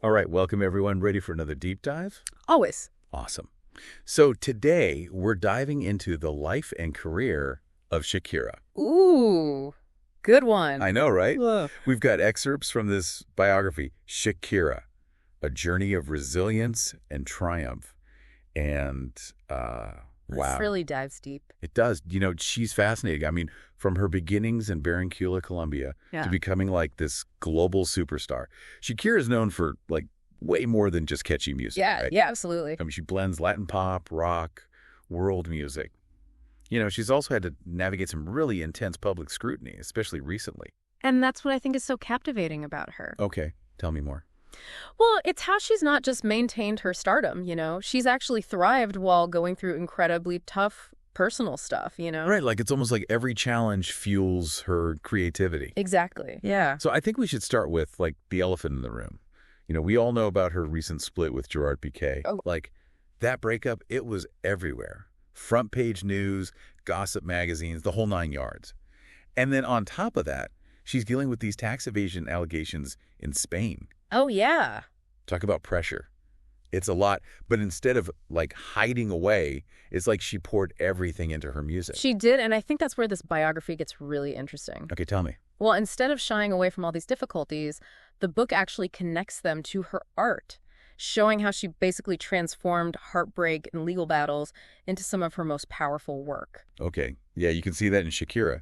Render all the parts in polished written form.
All right, welcome everyone. Ready for another deep dive? Always. Awesome. So today we're diving into the life and career of Shakira. Ooh, good one. I know, right? Ugh. We've got excerpts from this biography, Shakira, a journey of resilience and triumph. And wow. This really dives deep. It does. You know, she's fascinating. I mean, from her beginnings in Barranquilla, Colombia, to becoming like this global superstar. Shakira is known for like way more than just catchy music. Yeah, right? yeah, absolutely. I mean, she blends Latin pop, rock, world music. You know, she's also had to navigate some really intense public scrutiny, especially recently. And that's what I think is so captivating about her. Okay, tell me more. Well, it's how she's not just maintained her stardom, you know? She's actually thrived while going through incredibly tough personal stuff, you know? Right, like it's almost like every challenge fuels her creativity. Exactly, yeah. So I think we should start with, like, the elephant in the room. You know, we all know about her recent split with Gerard Piqué. Oh. Like, that breakup, it was everywhere. Front page news, gossip magazines, the whole 9 yards. And then on top of that, she's dealing with these tax evasion allegations in Spain. Oh, yeah. Talk about pressure. It's a lot, but instead of like hiding away, it's like she poured everything into her music. She did, and I think that's where this biography gets really interesting. Okay, tell me. Well, instead of shying away from all these difficulties, the book actually connects them to her art, showing how she basically transformed heartbreak and legal battles into some of her most powerful work. Okay, yeah, you can see that in Shakira.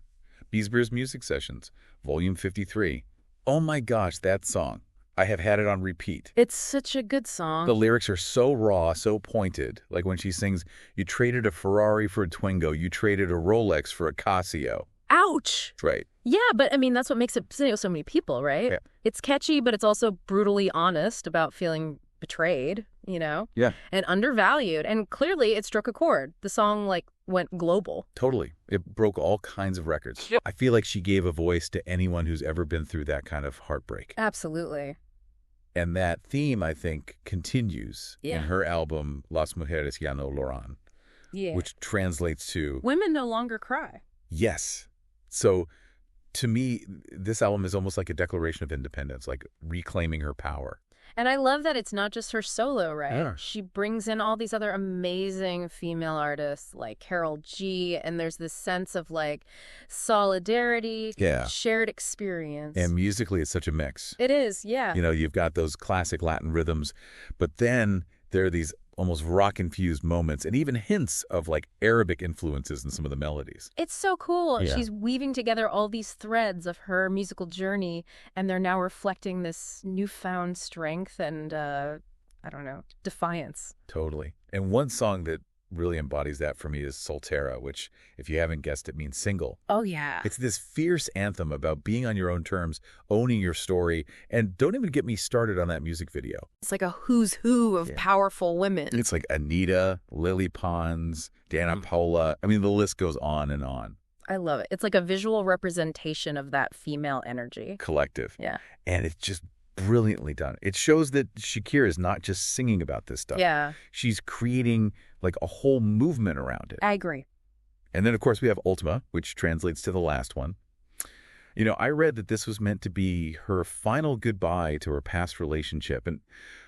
BZRP Music Sessions, Volume 53. Oh my gosh, that song. I have had it on repeat. It's such a good song. The lyrics are so raw, so pointed. Like when she sings, you traded a Ferrari for a Twingo, you traded a Rolex for a Casio. Ouch! Right. Yeah, but I mean, that's what makes it so many people, right? Yeah. It's catchy, but it's also brutally honest about feeling betrayed, you know? Yeah. And undervalued. And clearly it struck a chord. The song, like, went global. Totally. It broke all kinds of records. Yep. I feel like she gave a voice to anyone who's ever been through that kind of heartbreak. Absolutely. And that theme, I think, continues Yeah. in her album Las Mujeres Ya No Lloran, Yeah. which translates to Women no longer cry. yes. So to me, this album is almost like a declaration of independence, like reclaiming her power. And I love that it's not just her solo, right? Yeah. She brings in all these other amazing female artists like Carol G, and there's this sense of like solidarity, Yeah. shared experience. And musically, it's such a mix. It is, yeah. You know, you've got those classic Latin rhythms, but then there are these almost rock-infused moments and even hints of like Arabic influences in some of the melodies. It's so cool. Yeah. She's weaving together all these threads of her musical journey, and they're now reflecting this newfound strength and, I don't know, defiance. Totally. And one song that really embodies that for me is Soltera, which, if you haven't guessed it, means single. Oh, yeah. It's this fierce anthem about being on your own terms, owning your story, and don't even get me started on that music video. It's like a who's who of powerful women. It's like Anita, Lily Pons, Dana Paola. I mean, the list goes on and on. I love it. It's like a visual representation of that female energy. Collective. Yeah. And it's just brilliantly done. It shows that Shakira is not just singing about this stuff. Yeah. She's creating like a whole movement around it. I agree. And then, of course, we have Última, which translates to the last one. You know, I read that this was meant to be her final goodbye to her past relationship. And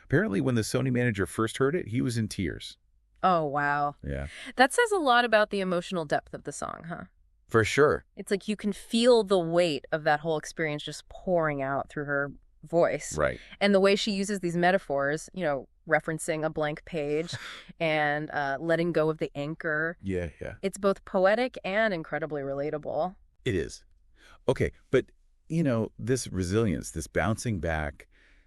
apparently when the Sony manager first heard it, he was in tears. Oh, wow. Yeah. That says a lot about the emotional depth of the song, huh? For sure. It's like you can feel the weight of that whole experience just pouring out through her voice. Right. And the way she uses these metaphors, you know, referencing a blank page and letting go of the anchor. Yeah, yeah. It's both poetic and incredibly relatable. It is. Okay, but, you know, this resilience, this bouncing back,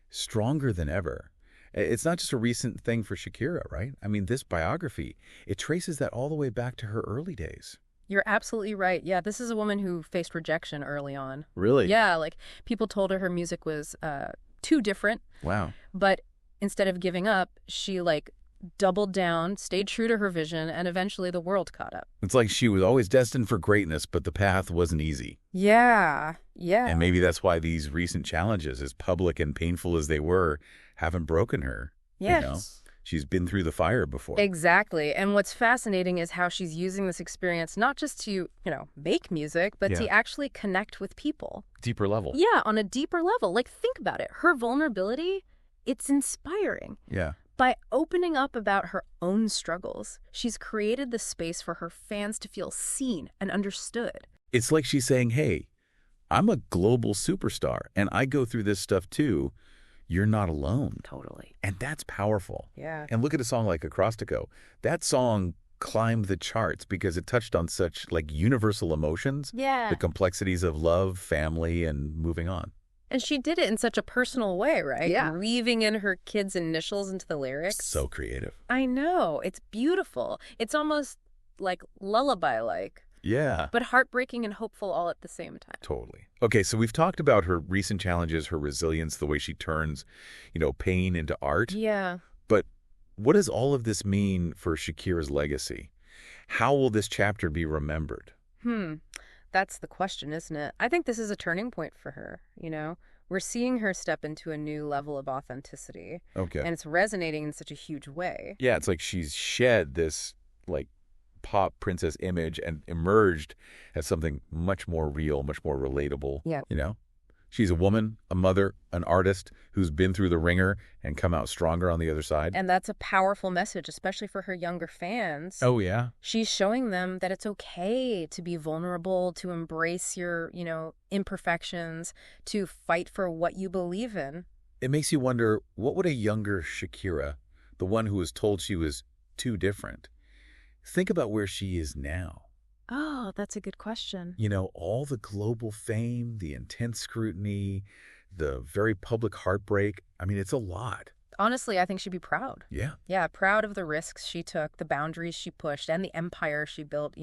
stronger than ever. It's not just a recent thing for Shakira, right? I mean, this biography, it traces that all the way back to her early days. You're absolutely right. Yeah, this is a woman who faced rejection early on. Really? Yeah, like people told her music was too different. Wow. But instead of giving up, she like doubled down, stayed true to her vision, and eventually the world caught up. It's like she was always destined for greatness, but the path wasn't easy. Yeah, yeah. And maybe that's why these recent challenges, as public and painful as they were, haven't broken her. Yes. You know? She's been through the fire before. Exactly. And what's fascinating is how she's using this experience not just to, you know, make music, but to actually connect with people. Deeper level. Yeah, on a deeper level. Like, think about it. Her vulnerability It's inspiring. Yeah. By opening up about her own struggles, she's created the space for her fans to feel seen and understood. It's like she's saying, hey, I'm a global superstar, and I go through this stuff too. You're not alone. Totally. And that's powerful. Yeah. And look at a song like Acrostico. That song climbed the charts because it touched on such like universal emotions, Yeah. the complexities of love, family, and moving on. And she did it in such a personal way, right? Yeah. Weaving in her kids' initials into the lyrics. So creative. I know. It's beautiful. It's almost like lullaby-like, Yeah. but heartbreaking and hopeful all at the same time. Totally. Okay, so we've talked about her recent challenges, her resilience, the way she turns, pain into art. Yeah. But what does all of this mean for Shakira's legacy? How will this chapter be remembered? That's the question, isn't it? I think this is a turning point for her, We're seeing her step into a new level of authenticity. Okay. And it's resonating in such a huge way. Yeah, it's like she's shed this, like, pop princess image and emerged as something much more real, much more relatable. Yeah. She's a woman, a mother, an artist who's been through the ringer and come out stronger on the other side. And that's a powerful message, especially for her younger fans. Oh, yeah? She's showing them that it's okay to be vulnerable, to embrace your, imperfections, to fight for what you believe in. It makes you wonder, what would a younger Shakira, the one who was told she was too different, think about where she is now? Oh, that's a good question. All the global fame, the intense scrutiny, the very public heartbreak. I mean, it's a lot. Honestly, I think she'd be proud. Yeah. Yeah, proud of the risks she took, the boundaries she pushed, and the empire she built,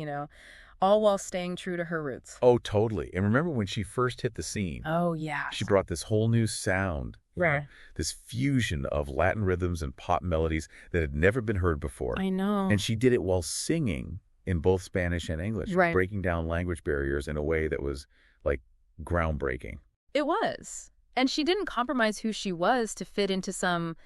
all while staying true to her roots. Oh, totally. And remember when she first hit the scene? Oh, yeah. She brought this whole new sound. Right. This fusion of Latin rhythms and pop melodies that had never been heard before. I know. And she did it while singing in both Spanish and English, right. breaking down language barriers in a way that was, like, groundbreaking. It was. And she didn't compromise who she was to fit into some,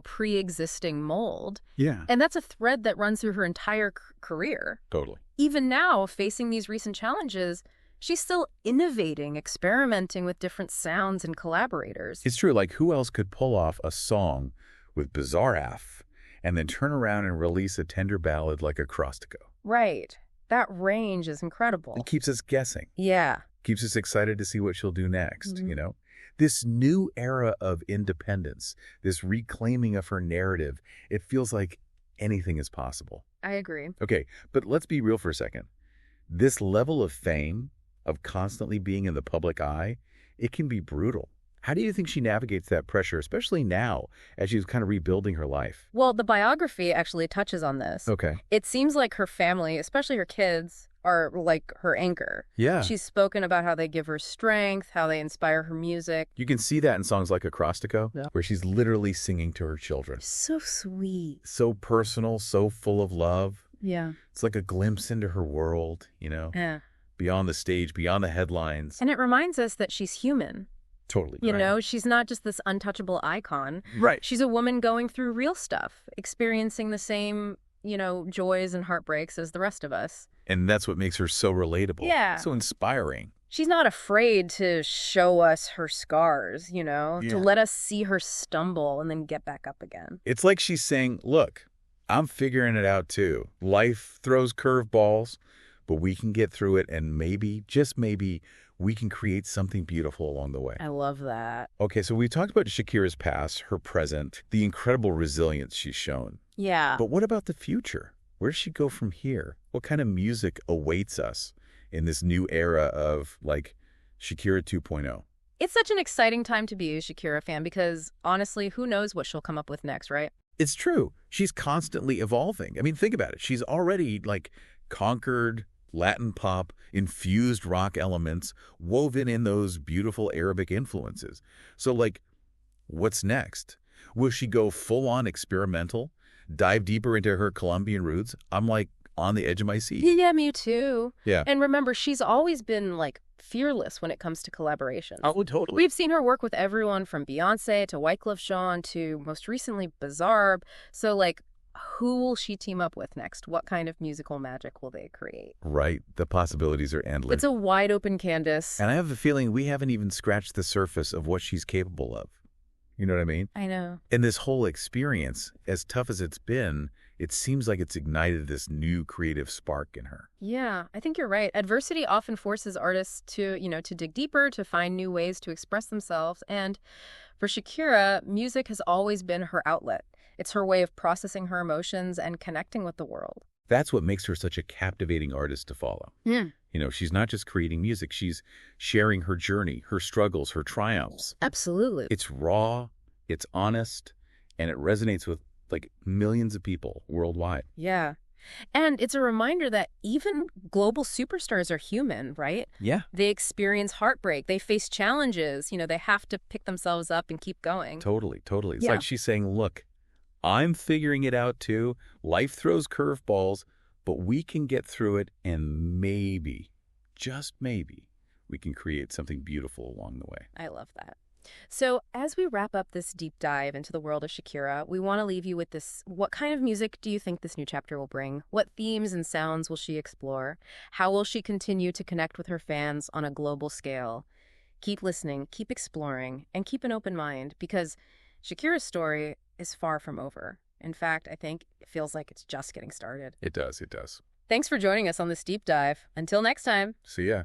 pre-existing mold. Yeah. And that's a thread that runs through her entire career. Totally. Even now, facing these recent challenges, she's still innovating, experimenting with different sounds and collaborators. It's true. Like, who else could pull off a song with BZRP and then turn around and release a tender ballad like Acrostico? Right. That range is incredible. It keeps us guessing. Yeah. Keeps us excited to see what she'll do next, This new era of independence, this reclaiming of her narrative, it feels like anything is possible. I agree. Okay, but let's be real for a second. This level of fame, of constantly being in the public eye, it can be brutal. How do you think she navigates that pressure, especially now, as she's kind of rebuilding her life? Well, the biography actually touches on this. Okay. It seems like her family, especially her kids, are like her anchor. Yeah. She's spoken about how they give her strength, how they inspire her music. You can see that in songs like Acrostico, where she's literally singing to her children. So sweet. So personal, so full of love. Yeah. It's like a glimpse into her world, Yeah. Beyond the stage, beyond the headlines. And it reminds us that she's human. Totally. She's not just this untouchable icon. Right. She's a woman going through real stuff, experiencing the same, joys and heartbreaks as the rest of us. And that's what makes her so relatable. Yeah. So inspiring. She's not afraid to show us her scars, to let us see her stumble and then get back up again. It's like she's saying, look, I'm figuring it out too. Life throws curveballs, but we can get through it, and maybe, just maybe, we can create something beautiful along the way. I love that. Okay, so we talked about Shakira's past, her present, the incredible resilience she's shown. Yeah. But what about the future? Where does she go from here? What kind of music awaits us in this new era of, like, Shakira 2.0? It's such an exciting time to be a Shakira fan because, honestly, who knows what she'll come up with next, right? It's true. She's constantly evolving. I mean, think about it. She's already, like, conquered Latin pop, infused rock elements, woven in those beautiful Arabic influences. So, like, what's next? Will she go full-on experimental, dive deeper into her Colombian roots? I'm, like, on the edge of my seat. Yeah, me too. Yeah. And remember, she's always been, like, fearless when it comes to collaborations. Oh, totally. We've seen her work with everyone from Beyonce to Wyclef Jean to, most recently, BZRP. So, like, who will she team up with next? What kind of musical magic will they create? Right. The possibilities are endless. It's a wide open canvas. And I have a feeling we haven't even scratched the surface of what she's capable of. You know what I mean? I know. And this whole experience, as tough as it's been, it seems like it's ignited this new creative spark in her. Yeah, I think you're right. Adversity often forces artists to, to dig deeper, to find new ways to express themselves. And for Shakira, music has always been her outlet. It's her way of processing her emotions and connecting with the world. That's what makes her such a captivating artist to follow. Yeah. She's not just creating music, she's sharing her journey, her struggles, her triumphs. Absolutely. It's raw, it's honest, and it resonates with like millions of people worldwide. Yeah. And it's a reminder that even global superstars are human, right? Yeah. They experience heartbreak. They face challenges. They have to pick themselves up and keep going. Totally, totally. It's Yeah. like she's saying, look, I'm figuring it out too. Life throws curveballs, but we can get through it, and maybe, just maybe, we can create something beautiful along the way. I love that. So as we wrap up this deep dive into the world of Shakira, we want to leave you with this. What kind of music do you think this new chapter will bring? What themes and sounds will she explore? How will she continue to connect with her fans on a global scale? Keep listening, keep exploring, and keep an open mind, because Shakira's story is far from over. In fact, I think it feels like it's just getting started. It does, it does. Thanks for joining us on this deep dive. Until next time. See ya.